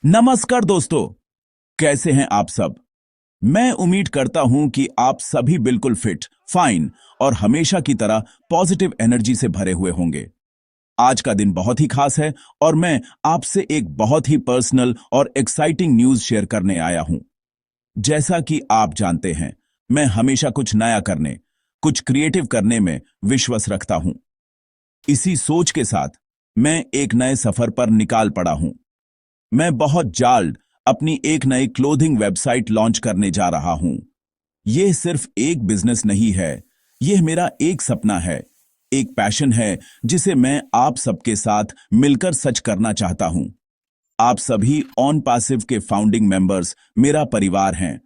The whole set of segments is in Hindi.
नमस्कार दोस्तों, कैसे हैं आप सब। मैं उम्मीद करता हूं कि आप सभी बिल्कुल फिट, फाइन और हमेशा की तरह पॉजिटिव एनर्जी से भरे हुए होंगे। आज का दिन बहुत ही खास है और मैं आपसे एक बहुत ही पर्सनल और एक्साइटिंग न्यूज शेयर करने आया हूं। जैसा कि आप जानते हैं, मैं हमेशा कुछ नया करने, कुछ क्रिएटिव करने में विश्वास रखता हूं। इसी सोच के साथ मैं एक नए सफर पर निकाल पड़ा हूं। मैं बहुत जल्द अपनी एक नई क्लोथिंग वेबसाइट लॉन्च करने जा रहा हूं। यह सिर्फ एक बिजनेस नहीं है, यह मेरा एक सपना है, एक पैशन है जिसे मैं आप सबके साथ मिलकर सच करना चाहता हूं। आप सभी ऑन पैसिव के फाउंडिंग मेंबर्स मेरा परिवार हैं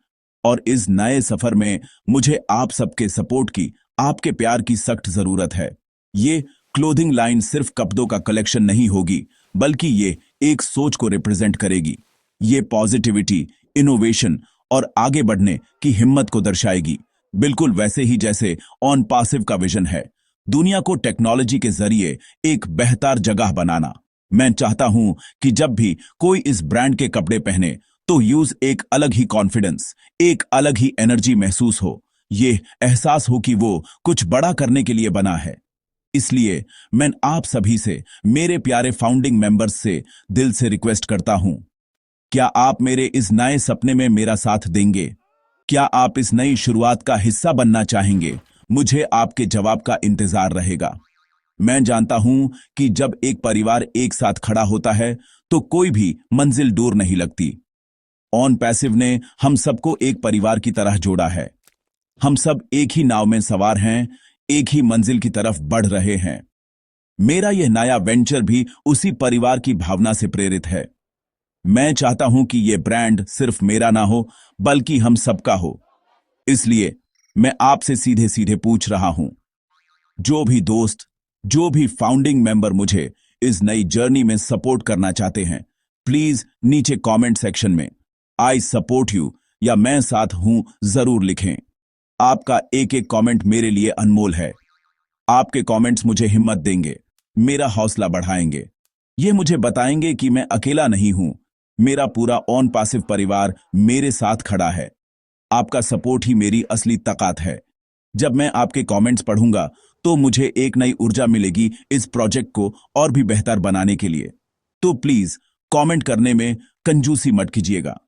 और इस नए सफर में मुझे आप सबके सपोर्ट की, आपके प्यार की सख्त जरूरत है। ये क्लोथिंग लाइन सिर्फ कपड़ों का कलेक्शन नहीं होगी, बल्कि ये एक सोच को रिप्रेजेंट करेगी। ये पॉजिटिविटी, इनोवेशन और आगे बढ़ने की हिम्मत को दर्शाएगी, बिल्कुल वैसे ही जैसे ऑन पैसिव का विजन है, दुनिया को टेक्नोलॉजी के जरिए एक बेहतर जगह बनाना। मैं चाहता हूं कि जब भी कोई इस ब्रांड के कपड़े पहने तो यूज एक अलग ही कॉन्फिडेंस, एक अलग ही एनर्जी महसूस हो। ये एहसास हो कि वो कुछ बड़ा करने के लिए बना है। इसलिए मैं आप सभी से, मेरे प्यारे फाउंडिंग मेंबर्स से दिल से रिक्वेस्ट करता हूं, क्या आप मेरे इस नए सपने में मेरा साथ देंगे? क्या आप इस नई शुरुआत का हिस्सा बनना चाहेंगे? मुझे आपके जवाब का इंतजार रहेगा। मैं जानता हूं कि जब एक परिवार एक साथ खड़ा होता है तो कोई भी मंजिल दूर नहीं लगती। ऑन पैसिव ने हम सबको एक परिवार की तरह जोड़ा है। हम सब एक ही नाव में सवार हैं, एक ही मंजिल की तरफ बढ़ रहे हैं। मेरा यह नया वेंचर भी उसी परिवार की भावना से प्रेरित है। मैं चाहता हूं कि यह ब्रांड सिर्फ मेरा ना हो, बल्कि हम सबका हो। इसलिए मैं आपसे सीधे सीधे पूछ रहा हूं, जो भी दोस्त, जो भी फाउंडिंग मेंबर मुझे इस नई जर्नी में सपोर्ट करना चाहते हैं, प्लीज नीचे कमेंट सेक्शन में आई सपोर्ट यू या मैं साथ हूं जरूर लिखें। आपका एक एक कमेंट मेरे लिए अनमोल है। आपके कमेंट्स मुझे हिम्मत देंगे, मेरा हौसला बढ़ाएंगे। ये मुझे बताएंगे कि मैं अकेला नहीं हूं, मेरा पूरा ऑन पैसिव परिवार मेरे साथ खड़ा है। आपका सपोर्ट ही मेरी असली ताकत है। जब मैं आपके कमेंट्स पढ़ूंगा तो मुझे एक नई ऊर्जा मिलेगी इस प्रोजेक्ट को और भी बेहतर बनाने के लिए। तो प्लीज कमेंट करने में कंजूसी मत कीजिएगा।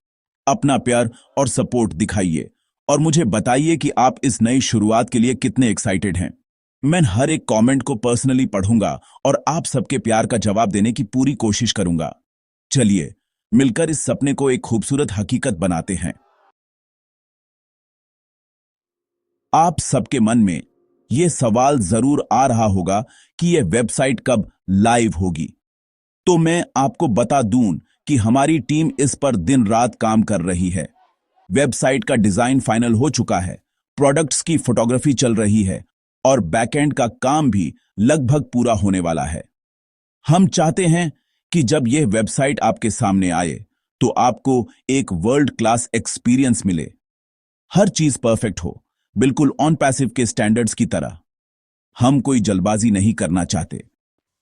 अपना प्यार और सपोर्ट दिखाइए और मुझे बताइए कि आप इस नई शुरुआत के लिए कितने एक्साइटेड हैं। मैं हर एक कमेंट को पर्सनली पढ़ूंगा और आप सबके प्यार का जवाब देने की पूरी कोशिश करूंगा। चलिए मिलकर इस सपने को एक खूबसूरत हकीकत बनाते हैं। आप सबके मन में यह सवाल जरूर आ रहा होगा कि यह वेबसाइट कब लाइव होगी। तो मैं आपको बता दूं कि हमारी टीम इस पर दिन रात काम कर रही है। वेबसाइट का डिजाइन फाइनल हो चुका है, प्रोडक्ट्स की फोटोग्राफी चल रही है और बैकएंड का काम भी लगभग पूरा होने वाला है। हम चाहते हैं कि जब यह वेबसाइट आपके सामने आए तो आपको एक वर्ल्ड क्लास एक्सपीरियंस मिले। हर चीज परफेक्ट हो, बिल्कुल ऑन पैसिव के स्टैंडर्ड्स की तरह। हम कोई जल्दबाजी नहीं करना चाहते।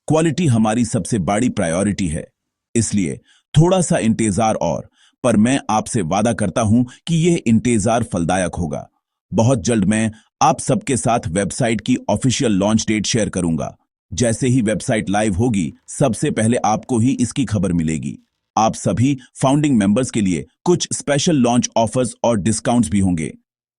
क्वालिटी हमारी सबसे बड़ी प्रायोरिटी है। इसलिए थोड़ा सा इंतजार और, पर मैं आपसे वादा करता हूं कि यह इंतजार फलदायक होगा। बहुत जल्द मैं आप सबके साथ वेबसाइट की ऑफिशियल लॉन्च डेट शेयर करूंगा। जैसे ही वेबसाइट लाइव होगी, सबसे पहले आपको ही इसकी खबर मिलेगी। आप सभी फाउंडिंग मेंबर्स के लिए कुछ स्पेशल लॉन्च ऑफर्स और डिस्काउंट्स भी होंगे।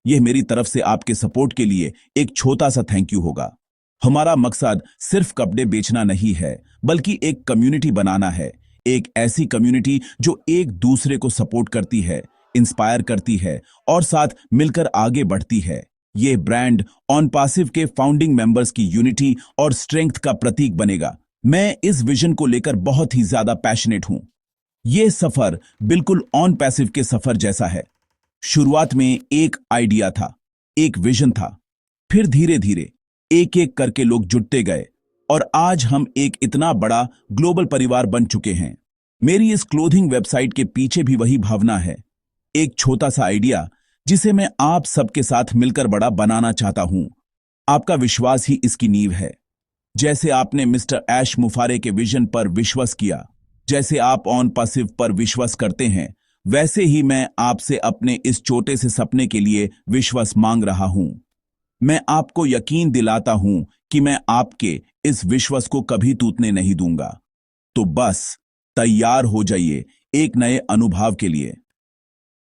यह मेरी तरफ से आपके सपोर्ट के लिए एक छोटा सा थैंक यू होगा। हमारा मकसद सिर्फ कपड़े बेचना नहीं है, बल्कि एक कम्युनिटी बनाना है। एक ऐसी कम्युनिटी जो एक दूसरे को सपोर्ट करती है, इंस्पायर करती है और साथ मिलकर आगे बढ़ती है। यह ब्रांड ऑन पैसिव के फाउंडिंग मेंबर्स की यूनिटी और स्ट्रेंथ का प्रतीक बनेगा। मैं इस विजन को लेकर बहुत ही ज्यादा पैशनेट हूं। यह सफर बिल्कुल ऑन पैसिव के सफर जैसा है। शुरुआत में एक आइडिया था, एक विजन था, फिर धीरे धीरे एक एक करके लोग जुटते गए और आज हम एक इतना बड़ा ग्लोबल परिवार बन चुके हैं। मेरी इस क्लोथिंग वेबसाइट के पीछे भी वही भावना है, एक छोटा सा आइडिया जिसे मैं आप सबके साथ मिलकर बड़ा बनाना चाहता हूं। आपका विश्वास ही इसकी नींव है। जैसे आपने मिस्टर ऐश मुफारे के विजन पर विश्वास किया, जैसे आप ऑन पासिव पर विश्वास करते हैं, वैसे ही मैं आपसे अपने इस छोटे से सपने के लिए विश्वास मांग रहा हूं। मैं आपको यकीन दिलाता हूं कि मैं आपके इस विश्वास को कभी टूटने नहीं दूंगा। तो बस तैयार हो जाइए एक नए अनुभव के लिए।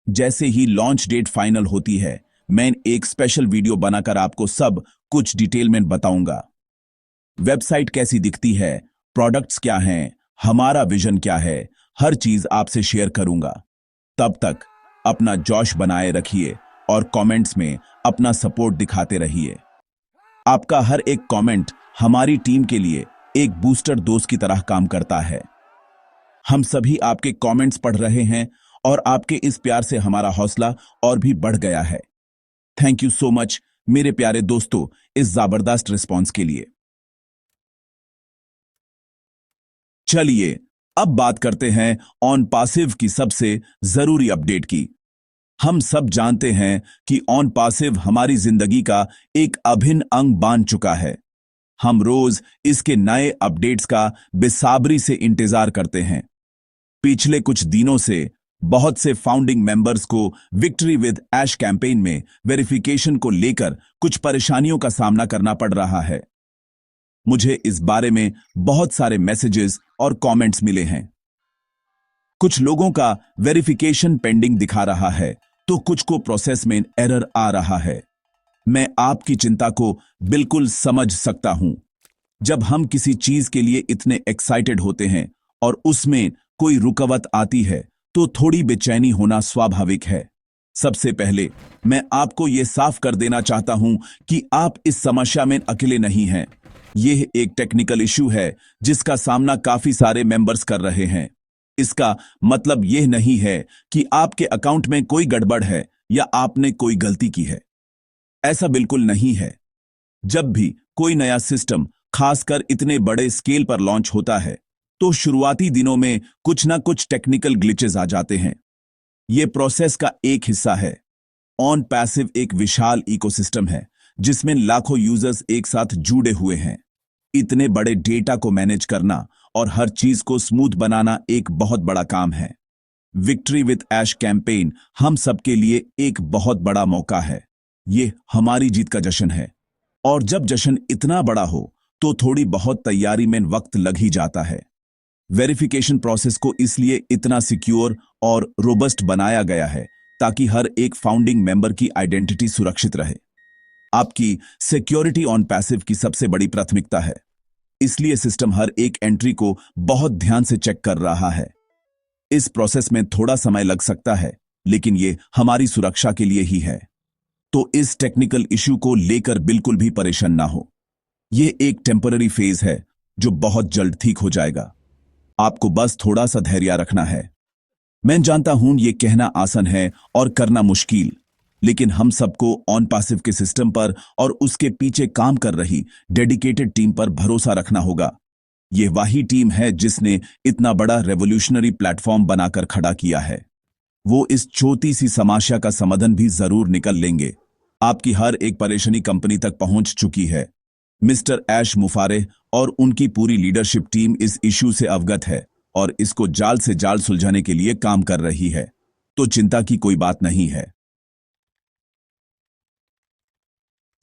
जैसे ही लॉन्च डेट फाइनल होती है, मैं एक स्पेशल वीडियो बनाकर आपको सब कुछ डिटेल में बताऊंगा। वेबसाइट कैसी दिखती है, प्रोडक्ट्स क्या हैं, हमारा विजन क्या है, हर चीज आपसे शेयर करूंगा। तब तक अपना जोश बनाए रखिए और कमेंट्स में अपना सपोर्ट दिखाते रहिए। आपका हर एक कमेंट हमारी टीम के लिए एक बूस्टर दोस्त की तरह काम करता है। हम सभी आपके कमेंट्स पढ़ रहे हैं और आपके इस प्यार से हमारा हौसला और भी बढ़ गया है। थैंक यू सो मच मेरे प्यारे दोस्तों, इस जबरदस्त रिस्पॉन्स के लिए। चलिए अब बात करते हैं ऑन पासिव की सबसे जरूरी अपडेट की। हम सब जानते हैं कि ऑन पासिव हमारी जिंदगी का एक अभिन्न अंग बन चुका है। हम रोज इसके नए अपडेट्स का बेसब्री से इंतजार करते हैं। पिछले कुछ दिनों से बहुत से फाउंडिंग मेंबर्स को विक्ट्री विद ऐश कैंपेन में वेरिफिकेशन को लेकर कुछ परेशानियों का सामना करना पड़ रहा है। मुझे इस बारे में बहुत सारे मैसेजेस और कमेंट्स मिले हैं। कुछ लोगों का वेरिफिकेशन पेंडिंग दिखा रहा है, तो कुछ को प्रोसेस में एरर आ रहा है। मैं आपकी चिंता को बिल्कुल समझ सकता हूं। जब हम किसी चीज के लिए इतने एक्साइटेड होते हैं और उसमें कोई रुकावट आती है, तो थोड़ी बेचैनी होना स्वाभाविक है। सबसे पहले मैं आपको यह साफ कर देना चाहता हूं कि आप इस समस्या में अकेले नहीं हैं। यह एक टेक्निकल इशू है जिसका सामना काफी सारे मेंबर्स कर रहे हैं। इसका मतलब यह नहीं है कि आपके अकाउंट में कोई गड़बड़ है या आपने कोई गलती की है। ऐसा बिल्कुल नहीं है। जब भी कोई नया सिस्टम, खासकर इतने बड़े स्केल पर लॉन्च होता है, तो शुरुआती दिनों में कुछ ना कुछ टेक्निकल ग्लिचेस आ जाते हैं। यह प्रोसेस का एक हिस्सा है। ऑन पैसिव एक विशाल इकोसिस्टम है जिसमें लाखों यूजर्स एक साथ जुड़े हुए हैं। इतने बड़े डेटा को मैनेज करना और हर चीज को स्मूथ बनाना एक बहुत बड़ा काम है। विक्ट्री विद ऐश कैंपेन हम सबके लिए एक बहुत बड़ा मौका है। ये हमारी जीत का जश्न है, और जब जश्न इतना बड़ा हो तो थोड़ी बहुत तैयारी में वक्त लग ही जाता है। वेरिफिकेशन प्रोसेस को इसलिए इतना सिक्योर और रोबस्ट बनाया गया है ताकि हर एक फाउंडिंग मेंबर की आइडेंटिटी सुरक्षित रहे। आपकी सिक्योरिटी ऑन पैसिव की सबसे बड़ी प्राथमिकता है, इसलिए सिस्टम हर एक एंट्री को बहुत ध्यान से चेक कर रहा है। इस प्रोसेस में थोड़ा समय लग सकता है, लेकिन ये हमारी सुरक्षा के लिए ही है। तो इस टेक्निकल इशू को लेकर बिल्कुल भी परेशान ना हो। ये एक टेम्पररी फेज है जो बहुत जल्द ठीक हो जाएगा। आपको बस थोड़ा सा धैर्य रखना है। मैं जानता हूं ये कहना आसान है और करना मुश्किल, लेकिन हम सबको ऑन पासिव के सिस्टम पर और उसके पीछे काम कर रही डेडिकेटेड टीम पर भरोसा रखना होगा। ये वही टीम है जिसने इतना बड़ा रेवोल्यूशनरी प्लेटफॉर्म बनाकर खड़ा किया है। वो इस छोटी सी समस्या का समाधान भी जरूर निकल लेंगे। आपकी हर एक परेशानी कंपनी तक पहुंच चुकी है। मिस्टर ऐश मुफारे और उनकी पूरी लीडरशिप टीम इस इशू से अवगत है और इसको जाल से जाल सुलझाने के लिए काम कर रही है। तो चिंता की कोई बात नहीं है।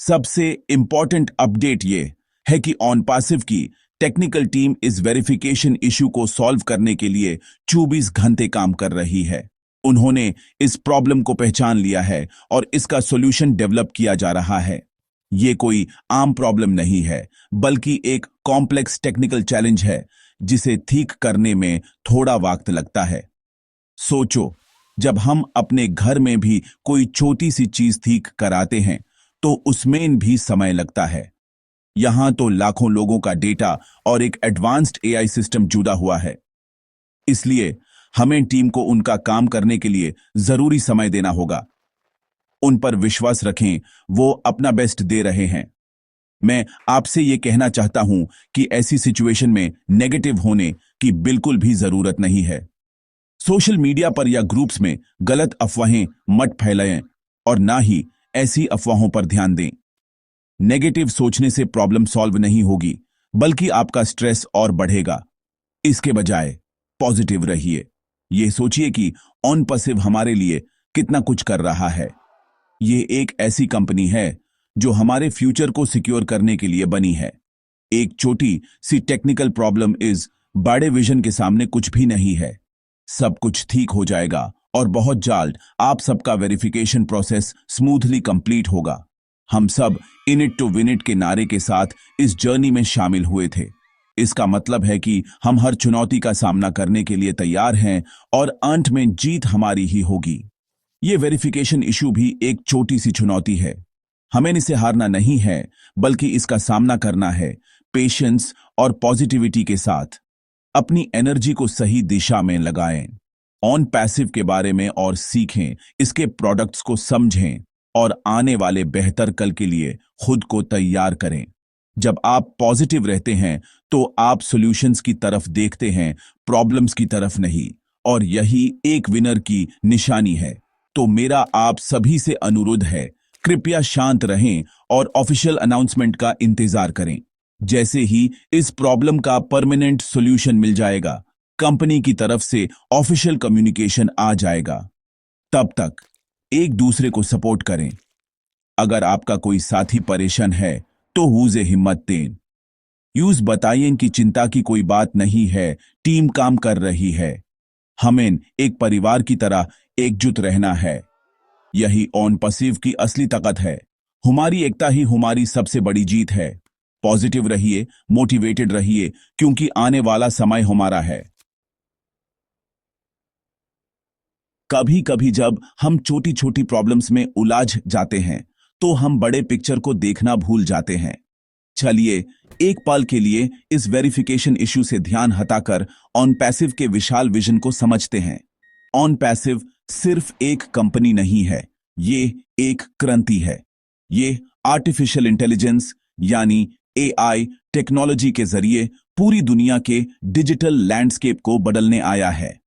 सबसे इंपॉर्टेंट अपडेट ये है कि ऑन पासिव की टेक्निकल टीम इस वेरिफिकेशन इशू को सॉल्व करने के लिए 24 घंटे काम कर रही है। उन्होंने इस प्रॉब्लम को पहचान लिया है और इसका सॉल्यूशन डेवलप किया जा रहा है। ये कोई आम प्रॉब्लम नहीं है, बल्कि एक कॉम्प्लेक्स टेक्निकल चैलेंज है जिसे ठीक करने में थोड़ा वक्त लगता है। सोचो, जब हम अपने घर में भी कोई छोटी सी चीज ठीक कराते हैं तो उसमें भी समय लगता है। यहां तो लाखों लोगों का डेटा और एक एडवांस्ड एआई सिस्टम जुड़ा हुआ है। इसलिए हमें टीम को उनका काम करने के लिए जरूरी समय देना होगा। उन पर विश्वास रखें, वो अपना बेस्ट दे रहे हैं। मैं आपसे ये कहना चाहता हूं कि ऐसी सिचुएशन में नेगेटिव होने की बिल्कुल भी जरूरत नहीं है। सोशल मीडिया पर या ग्रुप्स में गलत अफवाहें मत फैलाएं और ना ही ऐसी अफवाहों पर ध्यान दें। नेगेटिव सोचने से प्रॉब्लम सॉल्व नहीं होगी, बल्कि आपका स्ट्रेस और बढ़ेगा। इसके बजाय पॉजिटिव रहिए। ये सोचिए कि ऑन पैसिव हमारे लिए कितना कुछ कर रहा है। ये एक ऐसी कंपनी है जो हमारे फ्यूचर को सिक्योर करने के लिए बनी है। एक छोटी सी टेक्निकल प्रॉब्लम इज बड़े विजन के सामने कुछ भी नहीं है। सब कुछ ठीक हो जाएगा और बहुत जल्द आप सबका वेरिफिकेशन प्रोसेस स्मूथली कंप्लीट होगा। हम सब in it to win it के नारे के साथ इस जर्नी में शामिल हुए थे। इसका मतलब है कि हम हर चुनौती का सामना करने के लिए तैयार हैं और अंत में जीत हमारी ही होगी। ये वेरिफिकेशन इशू भी एक छोटी सी चुनौती है। हमें इसे हारना नहीं है, बल्कि इसका सामना करना है पेशेंस और पॉजिटिविटी के साथ। अपनी एनर्जी को सही दिशा में लगाएं, ऑन पैसिव के बारे में और सीखें, इसके प्रोडक्ट्स को समझें और आने वाले बेहतर कल के लिए खुद को तैयार करें। जब आप पॉजिटिव रहते हैं तो आप सॉल्यूशंस की तरफ देखते हैं, प्रॉब्लम्स की तरफ नहीं, और यही एक विनर की निशानी है। तो मेरा आप सभी से अनुरोध है, कृपया शांत रहें और ऑफिशियल अनाउंसमेंट का इंतजार करें। जैसे ही इस प्रॉब्लम का परमानेंट सॉल्यूशन मिल जाएगा, कंपनी की तरफ से ऑफिशियल कम्युनिकेशन आ जाएगा। तब तक एक दूसरे को सपोर्ट करें। अगर आपका कोई साथी परेशान है तो हुज़े हिम्मत दें। यूज बताइए कि चिंता की कोई बात नहीं है, टीम काम कर रही है। हमें एक परिवार की तरह एकजुट रहना है। यही ऑन पैसिव की असली ताकत है। हमारी एकता ही हमारी सबसे बड़ी जीत है। पॉजिटिव रहिए, मोटिवेटेड रहिए, क्योंकि आने वाला समय हमारा है। कभी कभी जब हम छोटी छोटी प्रॉब्लम्स में उलझ जाते हैं तो हम बड़े पिक्चर को देखना भूल जाते हैं। चलिए एक पल के लिए इस वेरिफिकेशन इश्यू से ध्यान हटाकर ऑन पैसिव के विशाल विजन को समझते हैं। ऑन पैसिव सिर्फ एक कंपनी नहीं है, ये एक क्रांति है। ये आर्टिफिशियल इंटेलिजेंस यानी एआई टेक्नोलॉजी के जरिए पूरी दुनिया के डिजिटल लैंडस्केप को बदलने आया है।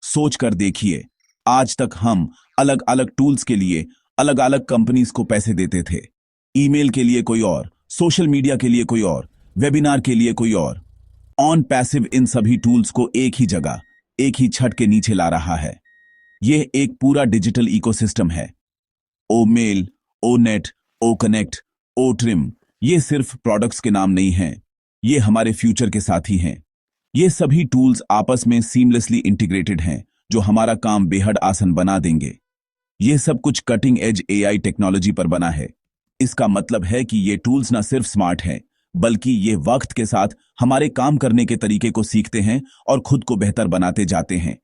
सोच कर देखिए, आज तक हम अलग अलग टूल्स के लिए अलग अलग कंपनीज को पैसे देते थे। ईमेल के लिए कोई और, सोशल मीडिया के लिए कोई और, वेबिनार के लिए कोई और। ऑन पैसिव इन सभी टूल्स को एक ही जगह, एक ही छत के नीचे ला रहा है। यह एक पूरा डिजिटल इकोसिस्टम है। ओ मेल, ओ नेट, ओ कनेक्ट, ओ ट्रिम, ये सिर्फ प्रोडक्ट्स के नाम नहीं हैं, ये हमारे फ्यूचर के साथी हैं। ये सभी टूल्स आपस में सीमलेसली इंटीग्रेटेड हैं, जो हमारा काम बेहद आसान बना देंगे। ये सब कुछ कटिंग एज एआई टेक्नोलॉजी पर बना है। इसका मतलब है कि ये टूल्स न सिर्फ स्मार्ट हैं, बल्कि ये वक्त के साथ हमारे काम करने के तरीके को सीखते हैं और खुद को बेहतर बनाते जाते हैं।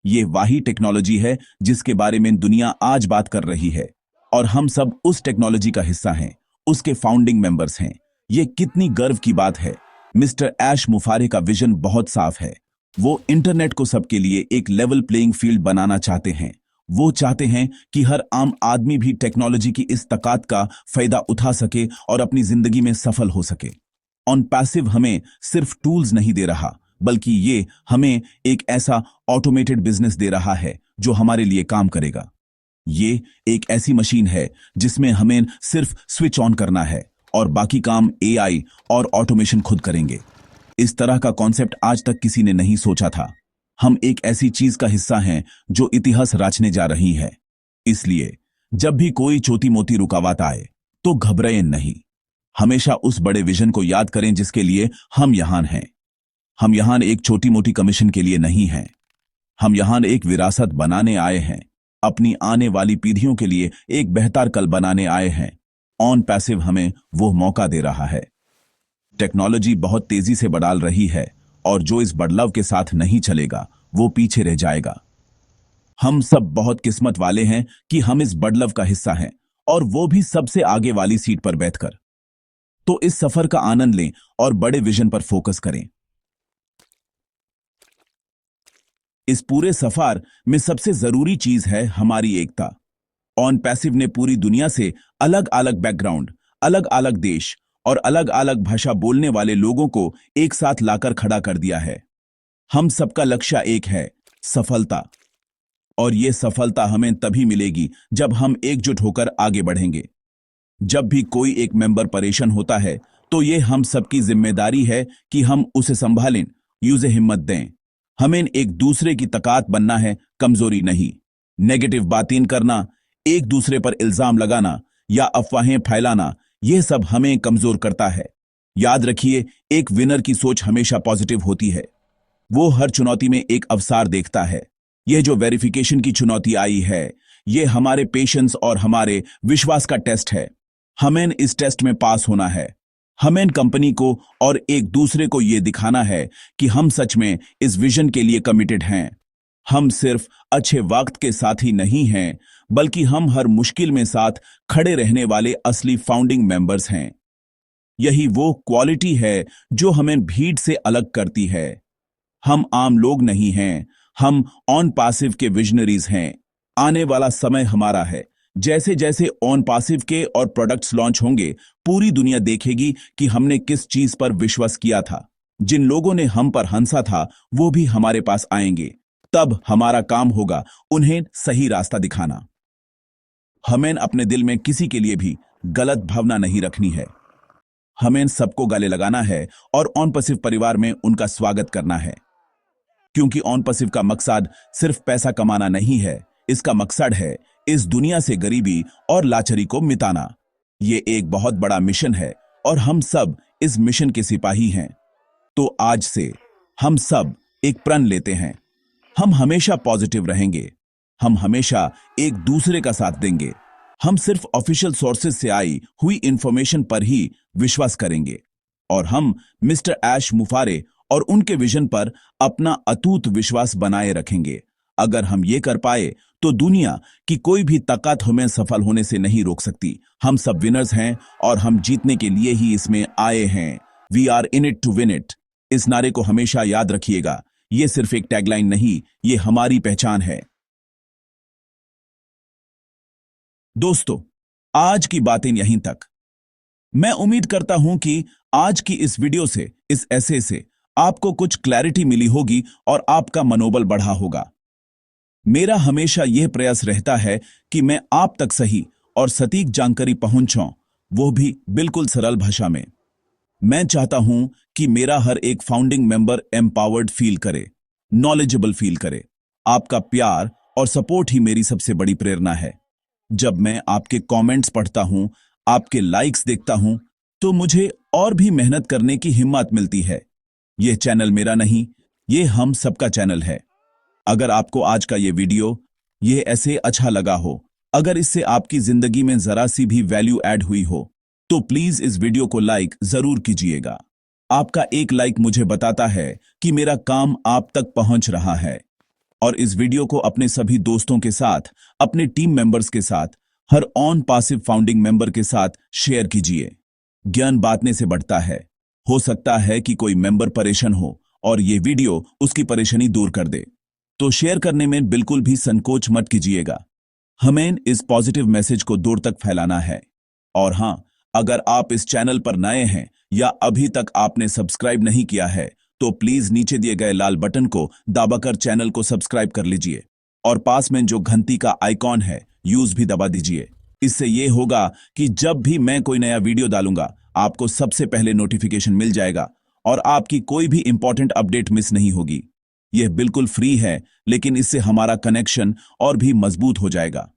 ये वही टेक्नोलॉजी है जिसके बारे में दुनिया आज बात कर रही है, और हम सब उस टेक्नोलॉजी का हिस्सा हैं, उसके फाउंडिंग मेंबर्स हैं। ये कितनी गर्व की बात है। मिस्टर ऐश मुफारे का विजन बहुत साफ है। वो इंटरनेट को सबके लिए एक लेवल प्लेइंग फील्ड बनाना चाहते हैं। वो चाहते हैं कि हर आम आदमी भी टेक्नोलॉजी की इस ताकत का फायदा उठा सके और अपनी जिंदगी में सफल हो सके। ऑन पैसिव हमें सिर्फ टूल्स नहीं दे रहा, बल्कि ये हमें एक ऐसा ऑटोमेटेड बिजनेस दे रहा है जो हमारे लिए काम करेगा। ये एक ऐसी मशीन है जिसमें हमें सिर्फ स्विच ऑन करना है और बाकी काम एआई और ऑटोमेशन खुद करेंगे। इस तरह का कॉन्सेप्ट आज तक किसी ने नहीं सोचा था। हम एक ऐसी चीज का हिस्सा हैं जो इतिहास रचने जा रही है। इसलिए जब भी कोई छोटी मोटी रुकावट आए तो घबराएं नहीं। हमेशा उस बड़े विजन को याद करें जिसके लिए हम यहां हैं। हम यहां एक छोटी मोटी कमीशन के लिए नहीं हैं। हम यहां एक विरासत बनाने आए हैं। अपनी आने वाली पीढ़ियों के लिए एक बेहतर कल बनाने आए हैं। ऑन पैसिव हमें वो मौका दे रहा है। टेक्नोलॉजी बहुत तेजी से बदल रही है और जो इस बदलाव के साथ नहीं चलेगा वो पीछे रह जाएगा। हम सब बहुत किस्मत वाले हैं कि हम इस बदलाव का हिस्सा हैं, और वो भी सबसे आगे वाली सीट पर बैठकर। तो इस सफर का आनंद लें और बड़े विजन पर फोकस करें। इस पूरे सफर में सबसे जरूरी चीज है हमारी एकता। ऑन पैसिव ने पूरी दुनिया से अलग अलग बैकग्राउंड, अलग अलग देश और अलग अलग भाषा बोलने वाले लोगों को एक साथ लाकर खड़ा कर दिया है। हम सबका लक्ष्य एक है, सफलता। और ये सफलता हमें तभी मिलेगी जब हम एकजुट होकर आगे बढ़ेंगे। जब भी कोई एक मेंबर परेशान होता है तो ये हम सबकी जिम्मेदारी है कि हम उसे संभालें, यूज़े हिम्मत दें। हमें एक दूसरे की ताकत बनना है, कमजोरी नहीं। नेगेटिव बातें करना, एक दूसरे पर इल्जाम लगाना या अफवाहें फैलाना, यह सब हमें कमजोर करता है। याद रखिए, एक विनर की सोच हमेशा पॉजिटिव होती है। वो हर चुनौती में एक अवसर देखता है। यह जो वेरिफिकेशन की चुनौती आई है, यह हमारे पेशेंस और हमारे विश्वास का टेस्ट है। हमें इस टेस्ट में पास होना है। हमें कंपनी को और एक दूसरे को यह दिखाना है कि हम सच में इस विजन के लिए कमिटेड हैं। हम सिर्फ अच्छे वक्त के साथी नहीं हैं, बल्कि हम हर मुश्किल में साथ खड़े रहने वाले असली फाउंडिंग मेंबर्स हैं। यही वो क्वालिटी है जो हमें भीड़ से अलग करती है। हम आम लोग नहीं हैं, हम ऑन पासिव के विजनरीज हैं। आने वाला समय हमारा है। जैसे जैसे ऑन पासिव के और प्रोडक्ट्स लॉन्च होंगे, पूरी दुनिया देखेगी कि हमने किस चीज पर विश्वास किया था। जिन लोगों ने हम पर हंसा था, वो भी हमारे पास आएंगे। तब हमारा काम होगा उन्हें सही रास्ता दिखाना। हमें अपने दिल में किसी के लिए भी गलत भावना नहीं रखनी है। हमें सबको गले लगाना है और ऑन पैसिव परिवार में उनका स्वागत करना है। क्योंकि ऑन पैसिव का मकसद सिर्फ पैसा कमाना नहीं है, इसका मकसद है इस दुनिया से गरीबी और लाचारी को मिटाना। ये एक बहुत बड़ा मिशन है और हम सब इस मिशन के सिपाही हैं। तो आज से हम सब एक प्रण लेते हैं। हम हमेशा पॉजिटिव रहेंगे। हम हमेशा एक दूसरे का साथ देंगे। हम सिर्फ ऑफिशियल सोर्सेज से आई हुई इंफॉर्मेशन पर ही विश्वास करेंगे। और हम मिस्टर ऐश मुफारे और उनके विजन पर अपना अटूट विश्वास बनाए रखेंगे। अगर हम ये कर पाए तो दुनिया की कोई भी ताकत हमें सफल होने से नहीं रोक सकती। हम सब विनर्स हैं और हम जीतने के लिए ही इसमें आए हैं। We are in it to win it. इस नारे को हमेशा याद रखिएगा। ये सिर्फ एक टैगलाइन नहीं, ये हमारी पहचान है। दोस्तों, आज की बातें यहीं तक। मैं उम्मीद करता हूं कि आज की इस वीडियो से, इस ऐसे से आपको कुछ क्लैरिटी मिली होगी और आपका मनोबल बढ़ा होगा। मेरा हमेशा यह प्रयास रहता है कि मैं आप तक सही और सटीक जानकारी पहुंचाऊं, वो भी बिल्कुल सरल भाषा में। मैं चाहता हूं कि मेरा हर एक फाउंडिंग मेंबर एम्पावर्ड फील करे, नॉलेजेबल फील करे। आपका प्यार और सपोर्ट ही मेरी सबसे बड़ी प्रेरणा है। जब मैं आपके कमेंट्स पढ़ता हूं, आपके लाइक्स देखता हूं, तो मुझे और भी मेहनत करने की हिम्मत मिलती है। यह चैनल मेरा नहीं, यह हम सबका चैनल है। अगर आपको आज का यह वीडियो यह ऐसे अच्छा लगा हो, अगर इससे आपकी जिंदगी में जरा सी भी वैल्यू ऐड हुई हो, तो प्लीज इस वीडियो को लाइक जरूर कीजिएगा। आपका एक लाइक मुझे बताता है कि मेरा काम आप तक पहुंच रहा है। और इस वीडियो को अपने सभी दोस्तों के साथ, अपने टीम मेंबर्स के साथ, her on passive founding member के साथ शेयर कीजिए। ज्ञान बांटने से बढ़ता है। हो सकता है कि कोई मेंबर परेशान हो और ये वीडियो उसकी परेशानी दूर कर दे। तो शेयर करने में बिल्कुल भी संकोच मत कीजिएगा। हमें इस पॉजिटिव मैसेज को दूर तक फैलाना है। और हां, अगर आप इस चैनल पर नए हैं या अभी तक आपने सब्सक्राइब नहीं किया है, तो प्लीज नीचे दिए गए लाल बटन को दबाकर चैनल को सब्सक्राइब कर लीजिए और पास में जो घंटी का आइकॉन है, यूज भी दबा दीजिए। इससे यह होगा कि जब भी मैं कोई नया वीडियो डालूंगा, आपको सबसे पहले नोटिफिकेशन मिल जाएगा और आपकी कोई भी इंपॉर्टेंट अपडेट मिस नहीं होगी। यह बिल्कुल फ्री है, लेकिन इससे हमारा कनेक्शन और भी मजबूत हो जाएगा।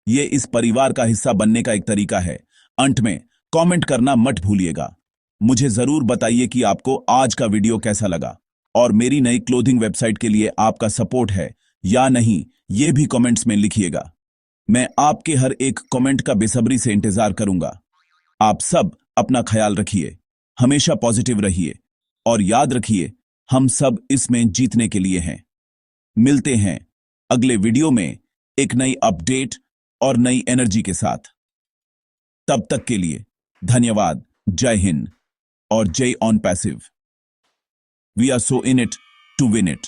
यह इस परिवार का हिस्सा बनने का एक तरीका है। अंत में कमेंट करना मत भूलिएगा। मुझे जरूर बताइए कि आपको आज का वीडियो कैसा लगा और मेरी नई क्लोथिंग वेबसाइट के लिए आपका सपोर्ट है या नहीं, यह भी कमेंट्स में लिखिएगा। मैं आपके हर एक कमेंट का बेसब्री से इंतजार करूंगा। आप सब अपना ख्याल रखिए, हमेशा पॉजिटिव रहिए और याद रखिए, हम सब इसमें जीतने के लिए हैं। मिलते हैं अगले वीडियो में एक नई अपडेट और नई एनर्जी के साथ। तब तक के लिए धन्यवाद। जय हिंद और जय ऑन पैसिव। We are so in it to win it.